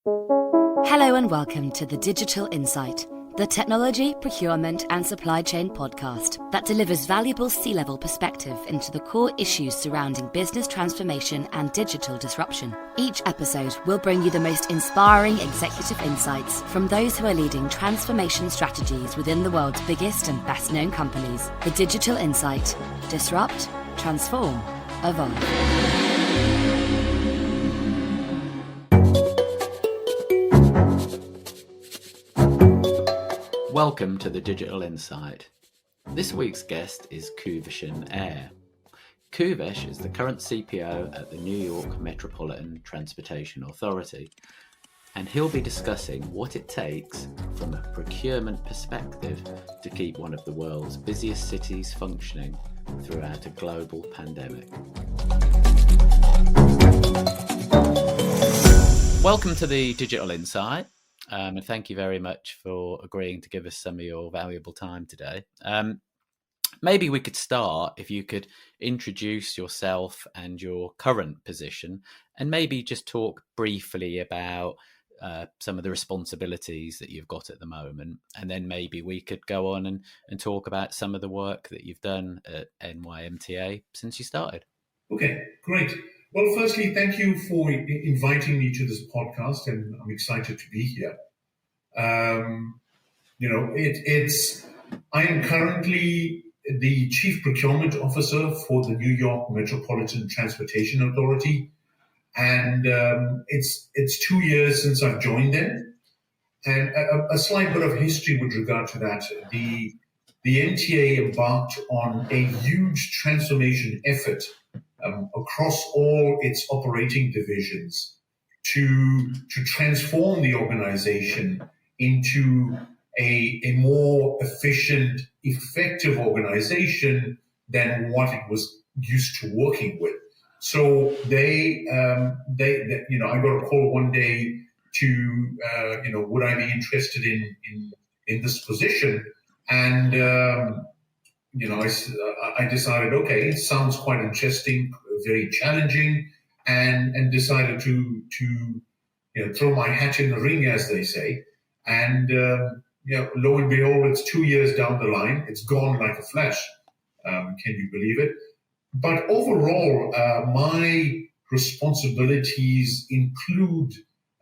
Hello and welcome to The Digital Insight, the technology, procurement and supply chain podcast that delivers valuable C-level perspective into the core issues surrounding business transformation and digital disruption. Each episode will bring you the most inspiring executive insights from those who are leading transformation strategies within the world's biggest and best-known companies. The Digital Insight. Disrupt, transform, evolve. Welcome to the Digital Insight. This week's guest is Kuvesh Ayer. Kuvesh is the current CPO at the New York Metropolitan Transportation Authority, and he'll be discussing what it takes from a procurement perspective to keep one of the world's busiest cities functioning throughout a global pandemic. Welcome to the Digital Insight. And thank you very much for agreeing to give us some of your valuable time today. Maybe we could start if you could introduce yourself and your current position, and maybe just talk briefly about some of the responsibilities that you've got at the moment. And then maybe we could go on and talk about some of the work that you've done at NYMTA since you started. Okay, great. Well, firstly, thank you for inviting me to this podcast, and I'm excited to be here. I am currently the Chief Procurement Officer for the New York Metropolitan Transportation Authority, and it's 2 years since I've joined them. And a slight bit of history with regard to that. The MTA embarked on a huge transformation effort across all its operating divisions to transform the organization into a more efficient, effective organization than what it was used to working with. So I got a call one day to, would I be interested in this position? And I decided, okay, it sounds quite interesting, very challenging, and decided to throw my hat in the ring, as they say. And lo and behold, it's 2 years down the line. It's gone like a flash. Can you believe it? But overall, my responsibilities include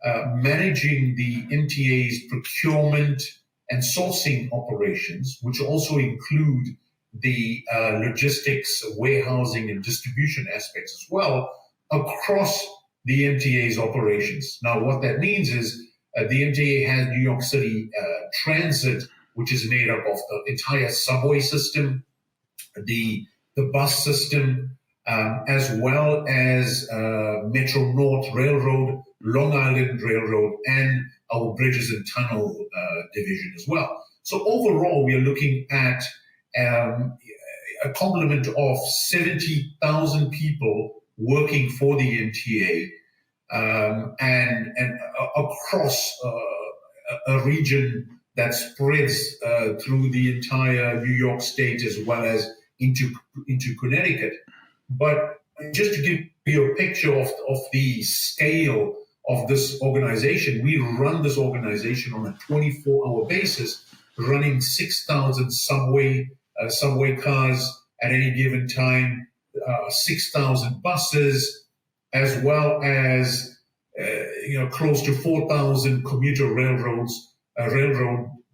managing the MTA's procurement and sourcing operations, which also include the logistics, warehousing, and distribution aspects as well across the MTA's operations. Now, what that means is the MTA has New York City Transit, which is made up of the entire subway system, the bus system, as well as Metro North Railroad, Long Island Railroad, and our Bridges and Tunnel division as well. So overall, we are looking at a complement of 70,000 people working for the MTA and across a region that spreads through the entire New York State as well as into Connecticut. But just to give you a picture of the scale of this organization, we run this organization on a 24-hour basis, running 6,000 subway cars at any given time, 6,000 buses, as well as close to 4,000 commuter railroad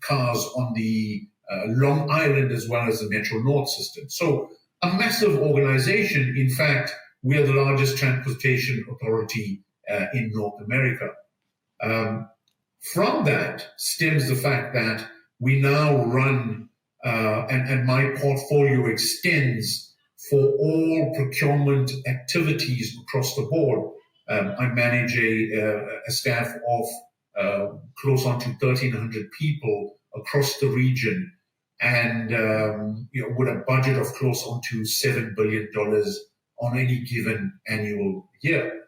cars on the Long Island as well as the Metro North system. So a massive organization. In fact, we are the largest transportation authority in North America. From that stems the fact that we now run, and my portfolio extends for all procurement activities across the board. I manage a staff of close on to 1,300 people across the region, and with a budget of close on to $7 billion on any given annual year.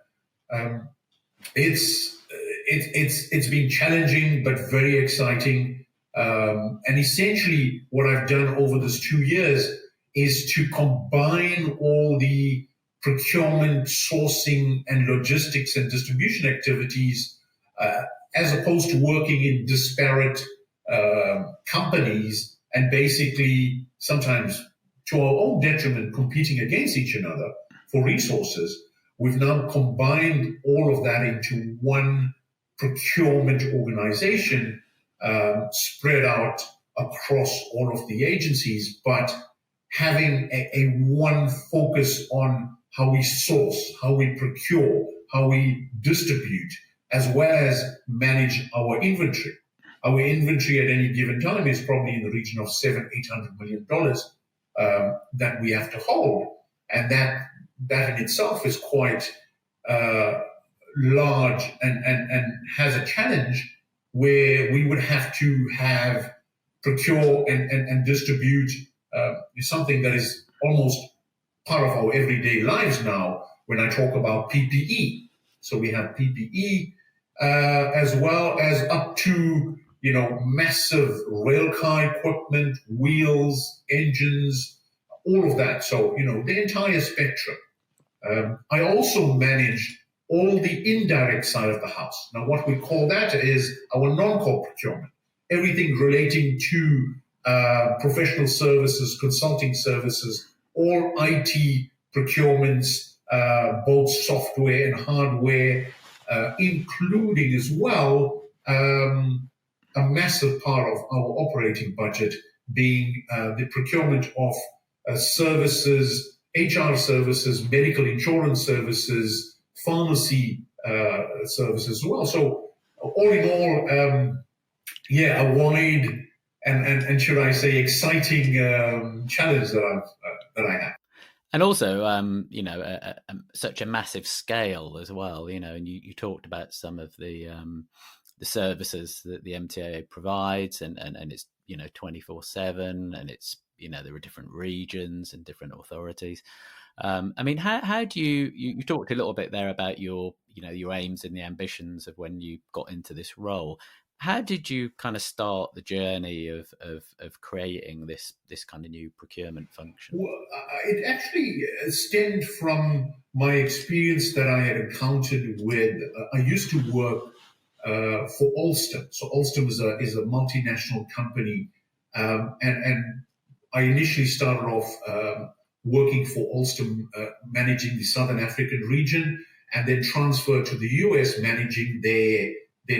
It's been challenging but very exciting. And essentially, what I've done over these 2 years is to combine all the procurement, sourcing, and logistics and distribution activities as opposed to working in disparate companies and basically sometimes to our own detriment competing against each other for resources. We've now combined all of that into one procurement organization, spread out across all of the agencies, but having a one focus on how we source, how we procure, how we distribute, as well as manage our inventory. Our inventory at any given time is probably in the region of $700-800 million that we have to hold, and that in itself is quite large and has a challenge where we would have to have procure and distribute something that is almost part of our everyday lives now when I talk about PPE. So we have PPE as well as up to massive rail car equipment, wheels, engines, all of that. So, the entire spectrum. I also manage all the indirect side of the house. Now, what we call that is our non-core procurement. Everything relating to professional services, consulting services, all IT procurements, both software and hardware, including as well a massive part of our operating budget being the procurement of services, HR services, medical insurance services, pharmacy services as well. So all in all, a wide and should I say exciting challenge that I have. And also, such a massive scale as well, and you talked about some of the services that the MTA provides, and it's 24/7, and it's there are different regions and different authorities. How do you talked a little bit there about your aims and the ambitions of when you got into this role. How did you kind of start the journey of creating this kind of new procurement function? Well, it actually stemmed from my experience that I had encountered with. I used to work for Alstom. So Alstom is a multinational company, and I initially started off working for Alstom, managing the Southern African region, and then transferred to the US, managing their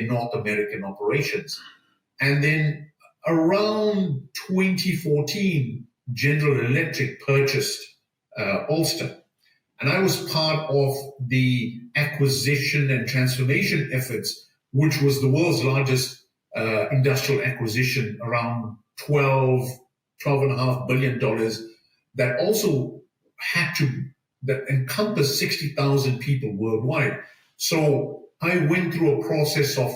North American operations. And then around 2014, General Electric purchased Alstom. And I was part of the acquisition and transformation efforts, which was the world's largest industrial acquisition, around $12.5 billion, that also that encompassed 60,000 people worldwide. So I went through a process of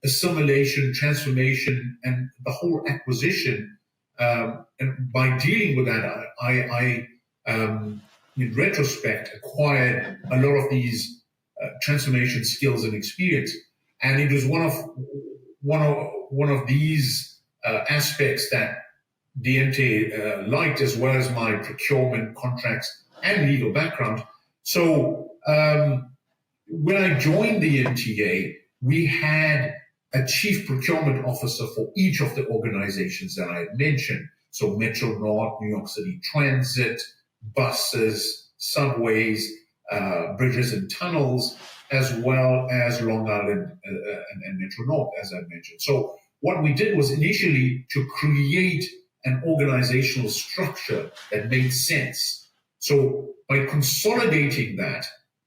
assimilation, transformation, and the whole acquisition. And by dealing with that, I in retrospect, acquired a lot of these transformation skills and experience. And it was one of these aspects that the MTA liked, as well as my procurement, contracts, and legal background. So when I joined the MTA, we had a chief procurement officer for each of the organizations that I had mentioned. So Metro North, New York City Transit, buses, subways, bridges and tunnels, as well as Long Island and Metro North, as I mentioned. So what we did was initially to create an organizational structure that made sense. So by consolidating that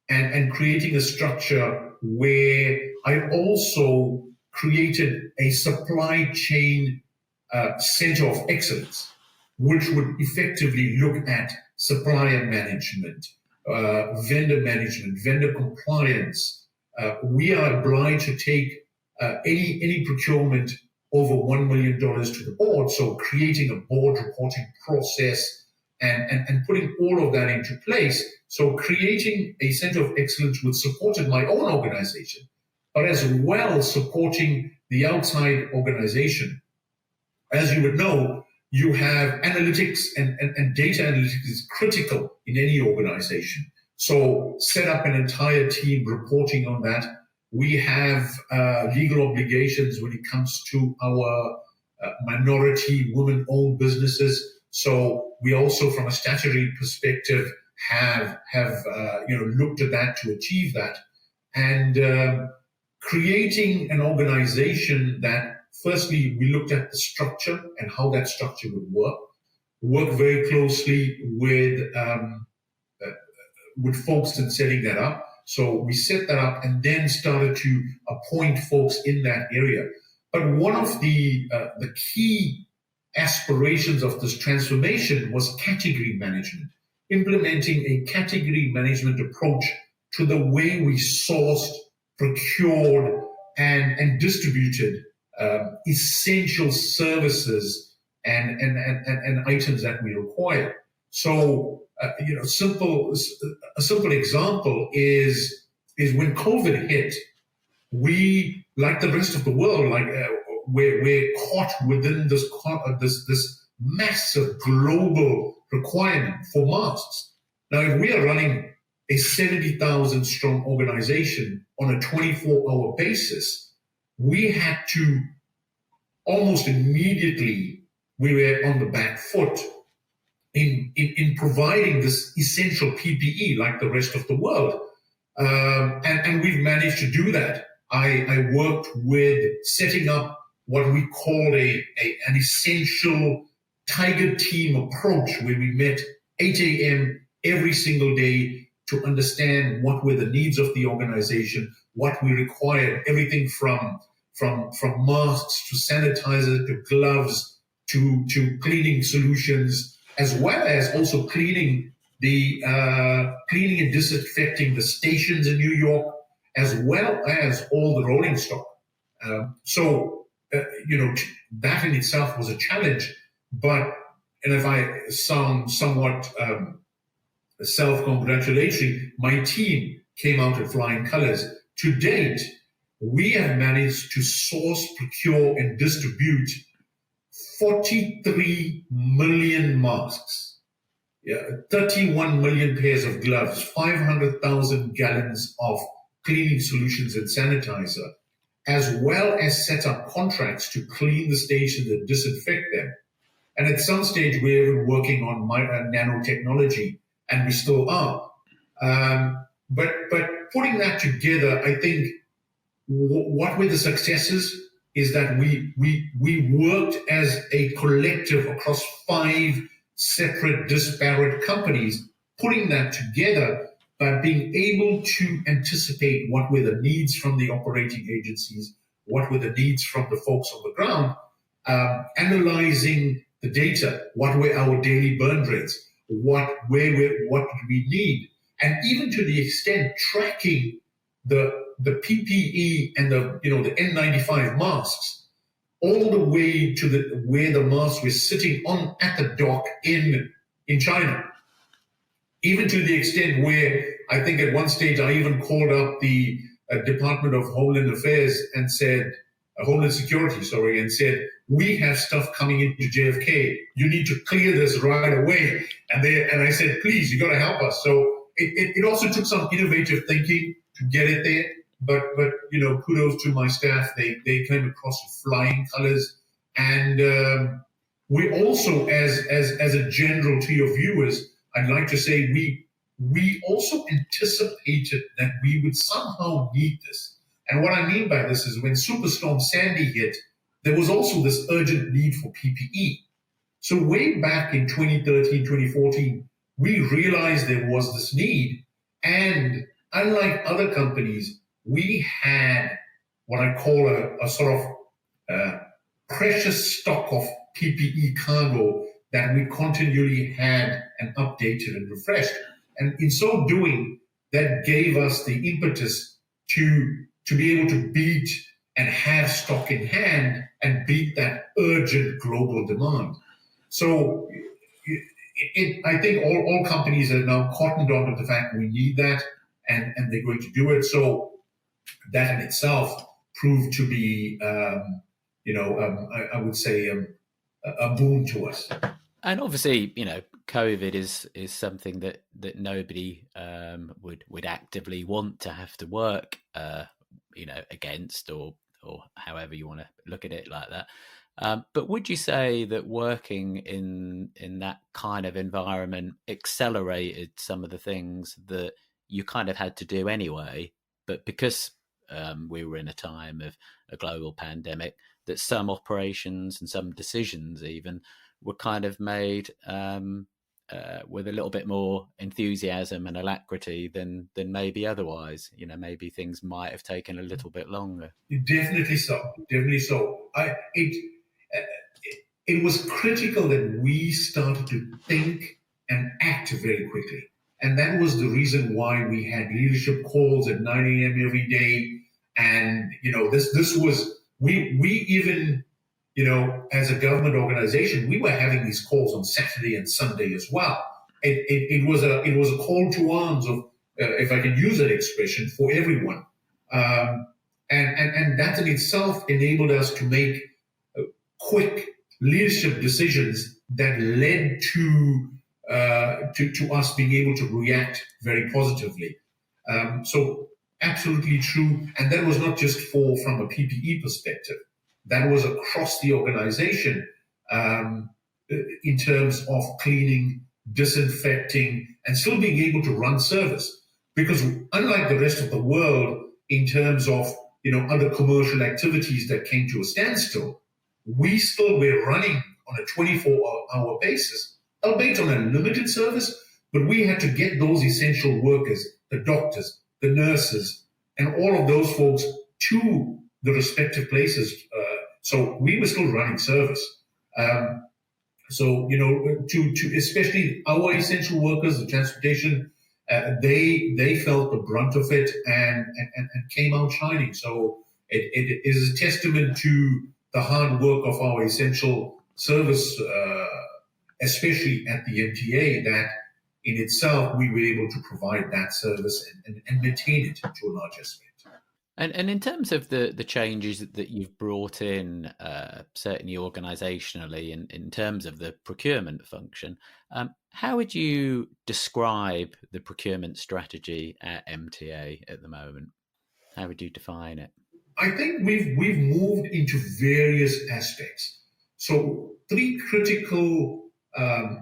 and creating a structure where I also created a supply chain center of excellence, which would effectively look at supplier management, vendor management, vendor compliance. We are obliged to take any procurement over $1 million to the board. So creating a board reporting process and putting all of that into place. So creating a center of excellence which supported my own organization, but as well supporting the outside organization. As you would know, you have analytics and data analytics is critical in any organization. So set up an entire team reporting on that. We have legal obligations when it comes to our minority women-owned businesses. So we also, from a statutory perspective, have looked at that to achieve that, and creating an organization that, firstly, we looked at the structure and how that structure would work very closely with folks in setting that up. So we set that up and then started to appoint folks in that area. But one of the key aspirations of this transformation was category management, implementing a category management approach to the way we sourced, procured, and distributed essential services and items that we require. So, a simple example is when COVID hit, we, like the rest of the world, we're caught within this massive global requirement for masks. Now, if we are running a 70,000 strong organization on a 24-hour basis, we had to almost immediately, we were on the back foot in providing this essential PPE like the rest of the world. And we've managed to do that. I worked with setting up what we called an essential tiger team approach, where we met 8 a.m. every single day to understand what were the needs of the organization, what we required, everything from masks to sanitizer to gloves to cleaning solutions, as well as also cleaning and disinfecting the stations in New York, as well as all the rolling stock. That in itself was a challenge. But, and if I sound somewhat self-congratulatory, my team came out at flying colors. To date, we have managed to source, procure, and distribute 43 million masks, 31 million pairs of gloves, 500,000 gallons of cleaning solutions and sanitizer, as well as set up contracts to clean the stations and disinfect them. And at some stage, we were working on nanotechnology, and we still are. But putting that together, I think what were the successes is that we worked as a collective across 5 separate, disparate companies, putting that together by being able to anticipate what were the needs from the operating agencies, what were the needs from the folks on the ground, analyzing the data, what were our daily burn rates, what did we need, and even to the extent tracking the PPE and the N95 masks all the way to where the masks were sitting at the dock in China. Even to the extent where I think at one stage I even called up the Department of Homeland Affairs and said, Homeland Security, and said, we have stuff coming into JFK. You need to clear this right away. And I said, please, you got to help us. So it also took some innovative thinking to get it there. But kudos to my staff. They came across with flying colors. And we also, as a general to your viewers, I'd like to say we also anticipated that we would somehow need this. And what I mean by this is when Superstorm Sandy hit, there was also this urgent need for PPE. So way back in 2013, 2014, we realized there was this need. And unlike other companies, we had what I call a sort of precious stock of PPE cargo that we continually had and updated and refreshed. And in so doing, that gave us the impetus to be able to beat and have stock in hand and beat that urgent global demand. So I think all companies are now cottoned onto the fact we need that, and they're going to do it. So that in itself proved to be, I would say, a boon to us. And obviously, COVID is something that nobody would actively want to have to work against, or however you want to look at it like that. But would you say that working in that kind of environment accelerated some of the things that you kind of had to do anyway, but because we were in a time of a global pandemic, that some operations and some decisions even were kind of made with a little bit more enthusiasm and alacrity than maybe otherwise? Maybe things might have taken a little bit longer. Definitely so. Definitely so. It was critical that we started to think and act very quickly. And that was the reason why we had leadership calls at 9 a.m. every day. And, this was, we even, as a government organization, we were having these calls on Saturday and Sunday as well. It was a call to arms of, if I can use that expression, for everyone. And that in itself enabled us to make quick leadership decisions that led to us being able to react very positively. So absolutely true. And that was not just from a PPE perspective. That was across the organization in terms of cleaning, disinfecting, and still being able to run service. Because unlike the rest of the world, in terms of other commercial activities that came to a standstill, we still were running on a 24-hour basis, albeit on a limited service, but we had to get those essential workers, the doctors, the nurses, and all of those folks to the respective places. So we were still running service. To especially our essential workers, the transportation, they felt the brunt of it and came out shining. So it is a testament to the hard work of our essential service, especially at the MTA, that in itself we were able to provide that service and maintain it to a large extent. And in terms of the changes that you've brought in, certainly organisationally, in terms of the procurement function, how would you describe the procurement strategy at MTA at the moment? How would you define it? I think we've moved into various aspects. So 3 critical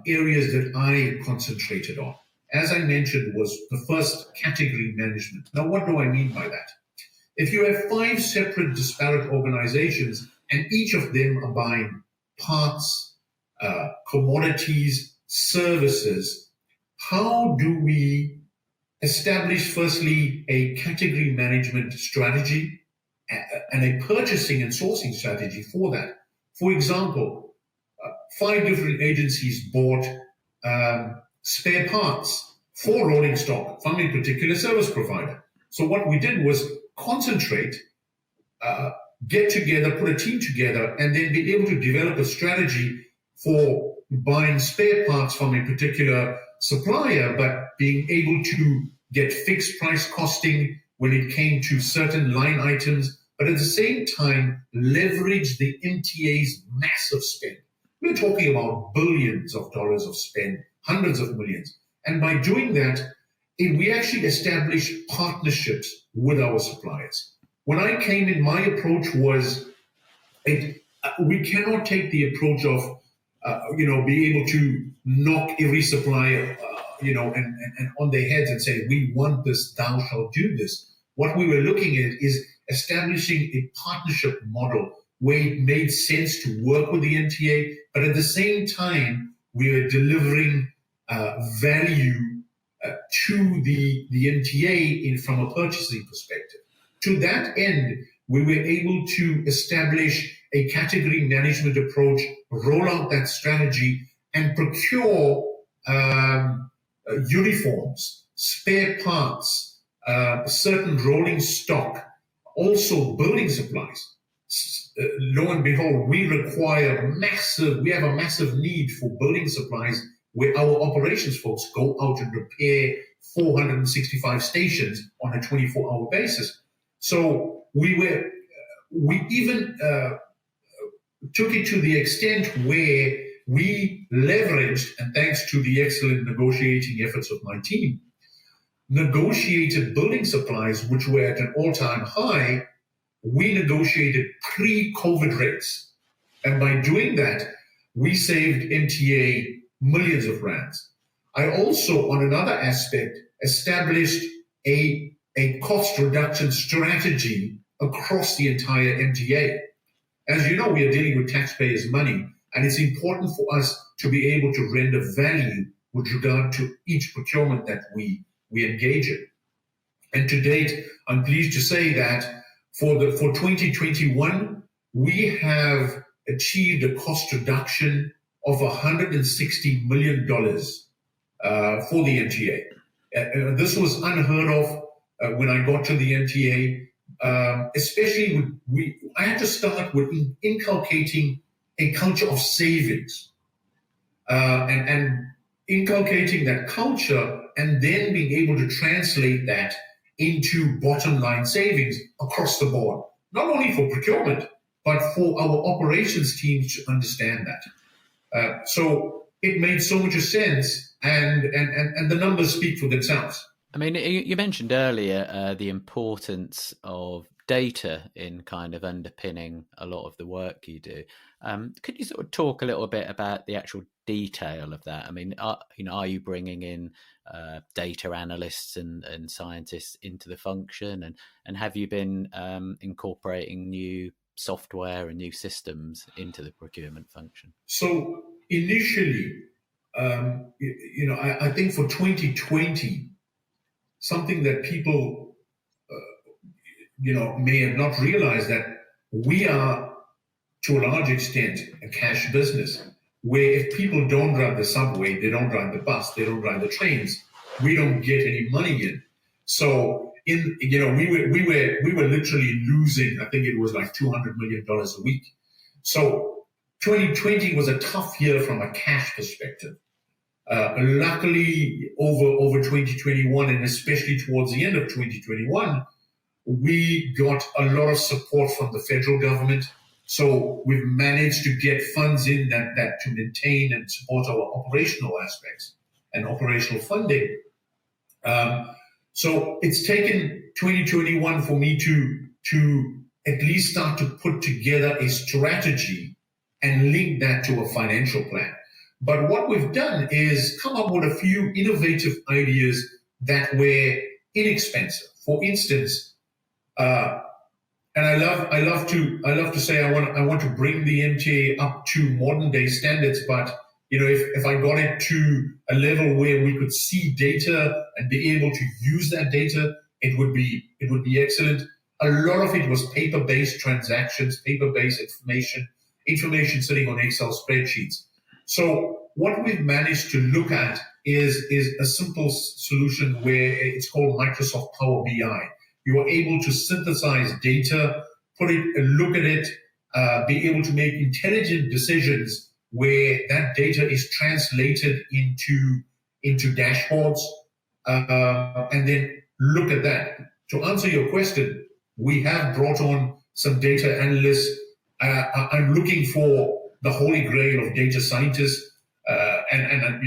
areas that I concentrated on, as I mentioned, was the first, category management. Now, what do I mean by that? If you have 5 separate disparate organizations and each of them are buying parts, commodities, services, how do we establish, firstly, a category management strategy and a purchasing and sourcing strategy for that? For example, 5 different agencies bought spare parts for rolling stock from a particular service provider. So what we did was concentrate, get together, put a team together, and then be able to develop a strategy for buying spare parts from a particular supplier, but being able to get fixed price costing when it came to certain line items, but at the same time, leverage the MTA's massive spend. We're talking about billions of dollars of spend, hundreds of millions. And by doing that, we actually established partnerships with our suppliers. When I came in, my approach was, we cannot take the approach of, being able to knock every supplier, and on their heads and say, we want this, thou shalt do this. What we were looking at is establishing a partnership model where it made sense to work with the MTA, but at the same time, we were delivering value to the MTA from a purchasing perspective. To that end, we were able to establish a category management approach, roll out that strategy, and procure uniforms, spare parts, certain rolling stock, also building supplies. Lo and behold, we have a massive need for building supplies, where our operations folks go out and repair 465 stations on a 24-hour basis. So we even took it to the extent where we leveraged, and thanks to the excellent negotiating efforts of my team, negotiated building supplies, which were at an all-time high. We negotiated pre-COVID rates. And by doing that, we saved MTA millions of rands. I also, on another aspect, established a cost reduction strategy across the entire MTA. As you know, we are dealing with taxpayers' money, and it's important for us to be able to render value with regard to each procurement that we engage in. And to date, I'm pleased to say that for 2021, we have achieved a cost reduction of $160 million for the MTA. This was unheard of when I got to the MTA, especially I had to start with inculcating a culture of savings and inculcating that culture, and then being able to translate that into bottom line savings across the board, not only for procurement, but for our operations teams to understand that. So it made so much sense, and the numbers speak for themselves. I mean, you mentioned earlier the importance of data in kind of underpinning a lot of the work you do. Could you sort of talk a little bit about the actual detail of that? I mean, are you bringing in data analysts and scientists into the function, and have you been incorporating new software and new systems into the procurement function? So initially, I think for 2020, something that people may have not realized, that we are, to a large extent, a cash business, where if people don't ride the subway, they don't ride the bus, they don't ride the trains, we don't get any money in. So we were literally losing, I think it was like $200 million a week. So 2020 was a tough year from a cash perspective. Luckily, over 2021, and especially towards the end of 2021, we got a lot of support from the federal government. So we've managed to get funds in that to maintain and support our operational aspects and operational funding. So it's taken 2021 for me to at least start to put together a strategy and link that to a financial plan. But what we've done is come up with a few innovative ideas that were inexpensive. For instance, and I love to say I want to bring the MTA up to modern day standards. But if I got it to a level where we could see data and be able to use that data, it would be excellent. A lot of it was paper-based transactions, paper-based information sitting on Excel spreadsheets. So what we've managed to look at is a simple solution where it's called Microsoft Power BI. You are able to synthesize data, look at it, be able to make intelligent decisions where that data is translated into dashboards, and then look at that. To answer your question, we have brought on some data analysts. I'm looking for the holy grail of data scientists, and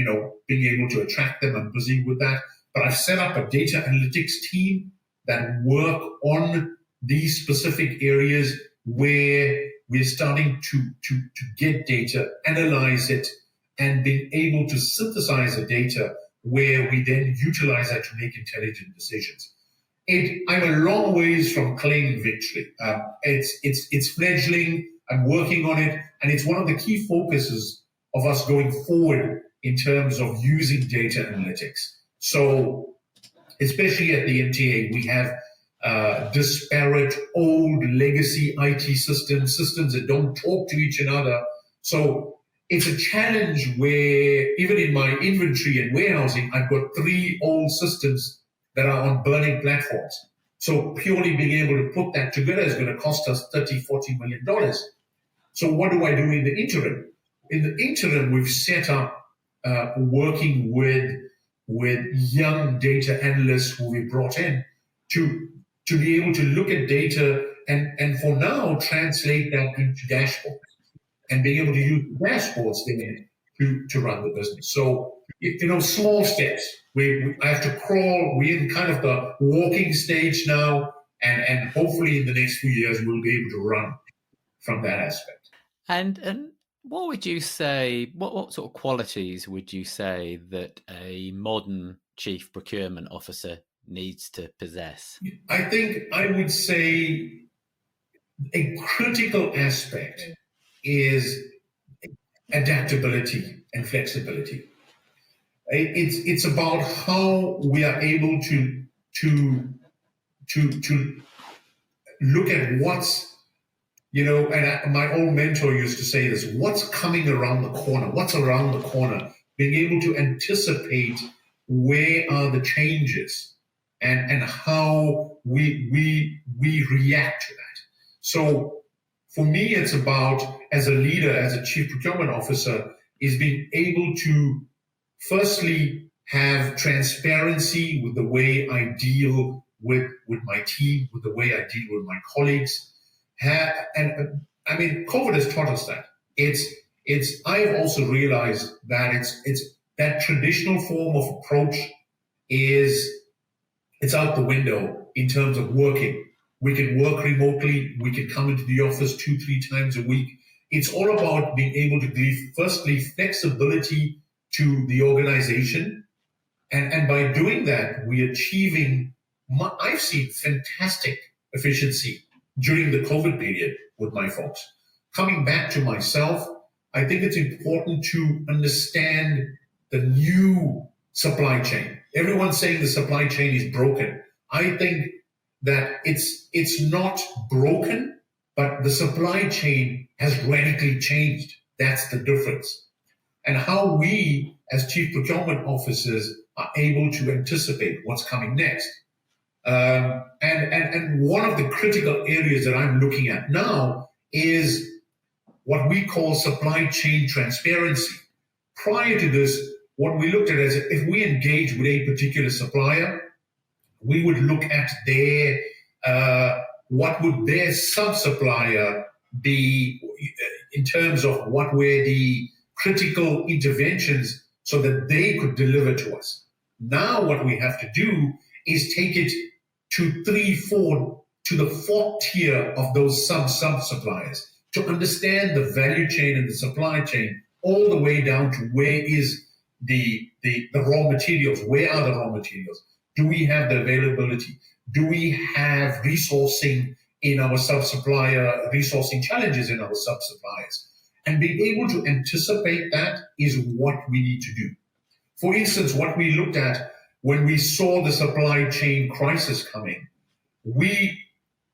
being able to attract them. I'm busy with that. But I've set up a data analytics team that work on these specific areas where we're starting to get data, analyze it, and being able to synthesize the data where we then utilize that to make intelligent decisions. I'm a long ways from claiming victory. It's fledgling. I'm working on it, and it's one of the key focuses of us going forward in terms of using data analytics. So, especially at the MTA, we have disparate, old, legacy IT systems that don't talk to each other. So it's a challenge where even in my inventory and warehousing, I've got 3 old systems that are on burning platforms. So purely being able to put that together is going to cost us $30-40 million. So what do I do in the interim? In the interim, we've set up working with young data analysts who we brought in to be able to look at data and for now translate that into dashboards, and being able to use dashboards then to run the business. So, small steps. I have to crawl. We're in kind of the walking stage now, and hopefully in the next few years we'll be able to run from that aspect. And what would you say? What sort of qualities would you say that a modern chief procurement officer needs to possess? I think I would say a critical aspect is adaptability and flexibility. It's about how we are able to look at what's, and my old mentor used to say this, what's coming around the corner, what's around the corner, being able to anticipate where are the changes and how we react to that. So for me, it's about, as a leader, as a chief procurement officer, is being able to firstly have transparency with the way I deal with my team, with the way I deal with my colleagues. COVID has taught us that. I've also realized that it's that traditional form of approach it's out the window in terms of working. We can work remotely. We can come into the office 2-3 times a week. It's all about being able to give, firstly, flexibility to the organization. And by doing that, we're achieving, I've seen fantastic efficiency during the COVID period with my folks. Coming back to myself, I think it's important to understand the new supply chain. Everyone's saying the supply chain is broken. I think that it's not broken, but the supply chain has radically changed. That's the difference. And how we, as chief procurement officers, are able to anticipate what's coming next. And one of the critical areas that I'm looking at now is what we call supply chain transparency. Prior to this, what we looked at is if we engage with a particular supplier, we would look at their what would their sub-supplier be in terms of what were the critical interventions so that they could deliver to us. Now what we have to do is take it to 3-4 to the 4th tier of those sub-suppliers to understand the value chain and the supply chain all the way down to where is the raw materials, where are the raw materials? Do we have the availability? Do we have resourcing in our sub-supplier, resourcing challenges in our sub-suppliers? And being able to anticipate that is what we need to do. For instance, what we looked at when we saw the supply chain crisis coming, we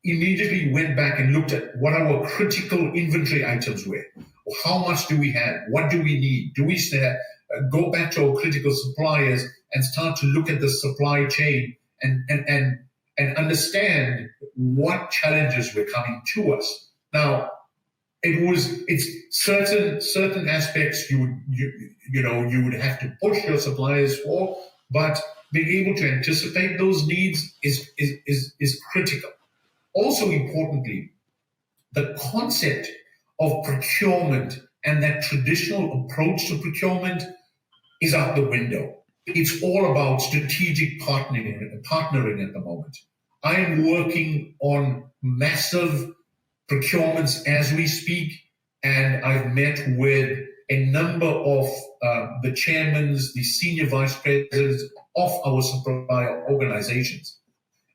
immediately went back and looked at what our critical inventory items were. How much do we have? What do we need? Do we go back to our critical suppliers and start to look at the supply chain and understand what challenges were coming to us? Now, it's certain aspects you would have to push your suppliers for, but being able to anticipate those needs is critical. Also importantly, the concept of procurement and that traditional approach to procurement is out the window. It's all about strategic partnering at the moment. I am working on massive procurements as we speak, and I've met with a number of the chairmen, the senior vice presidents of our supplier organizations.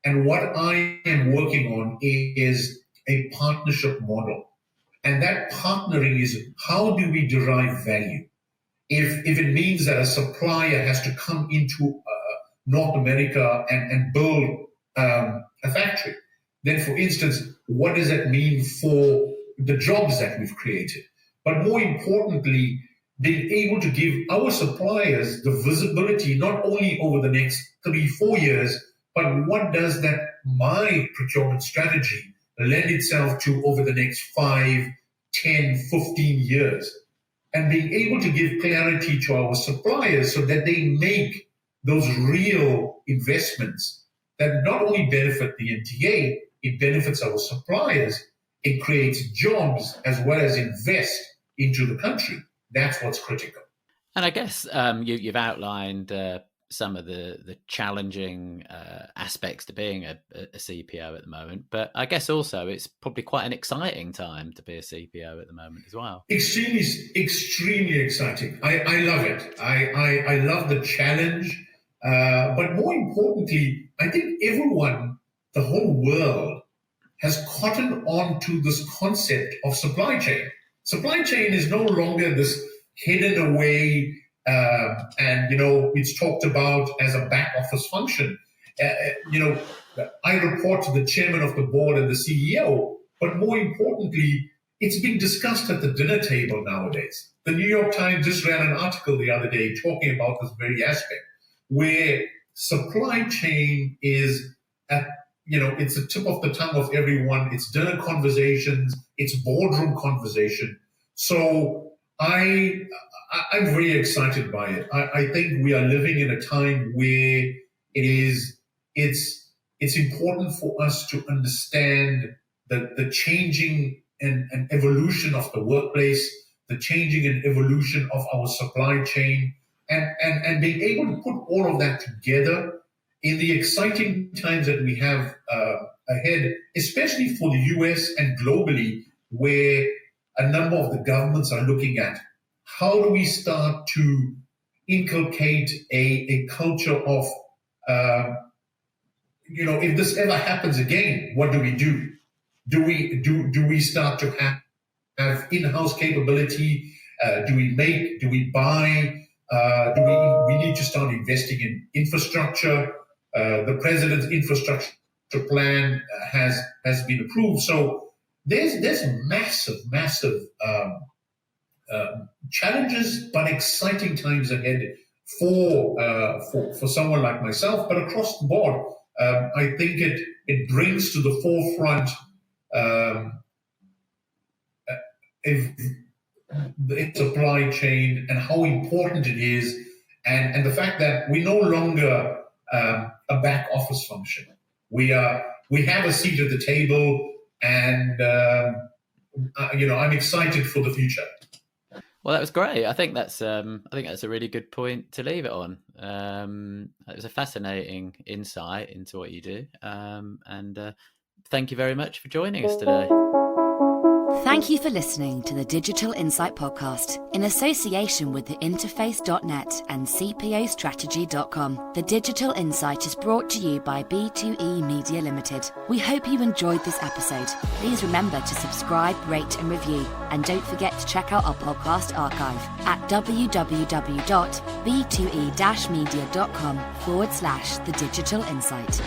And what I am working on is a partnership model. And that partnering is how do we derive value? If it means that a supplier has to come into North America and build a factory, then for instance, what does that mean for the jobs that we've created? But more importantly, being able to give our suppliers the visibility, not only over the next 3-4 years, but what does that my procurement strategy lend itself to over the next 5, 10, 15 years? And being able to give clarity to our suppliers so that they make those real investments that not only benefit the NTA, it benefits our suppliers, it creates jobs as well as invest into the country. That's what's critical. And I guess you've outlined some of the challenging aspects to being a CPO at the moment, but I guess also it's probably quite an exciting time to be a CPO at the moment as well. Extremely exciting. I love it. I love the challenge, but more importantly, I think everyone, the whole world, has cottoned on to this concept of supply chain. Supply chain is no longer this hidden away, and it's talked about as a back office function. I report to the chairman of the board and the CEO, but more importantly, it's being discussed at the dinner table nowadays. The New York Times just ran an article the other day talking about this very aspect, where supply chain is at it's the tip of the tongue of everyone. It's dinner conversations. It's boardroom conversation. So I'm very excited by it. I think we are living in a time where it's important for us to understand the changing and evolution of the workplace, the changing and evolution of our supply chain, and being able to put all of that together in the exciting times that we have ahead, especially for the US and globally, where a number of the governments are looking at how do we start to inculcate a culture of, if this ever happens again, what do we do? Do we start to have in-house capability? Do we make? Do we buy? We need to start investing in infrastructure? The president's infrastructure plan has been approved. So there's massive challenges, but exciting times ahead for someone like myself. But across the board, I think it brings to the forefront the supply chain and how important it is, and the fact that we're no longer a back office function. We have a seat at the table, and I'm excited for the future. Well, that was great. I think that's a really good point to leave it on. It was a fascinating insight into what you do, and thank you very much for joining us today. Thank you for listening to the Digital Insight Podcast in association with the Interface.net and CPOstrategy.com. The Digital Insight is brought to you by B2E Media Limited. We hope you enjoyed this episode. Please remember to subscribe, rate and review. And don't forget to check out our podcast archive at www.b2e-media.com/The Digital Insight.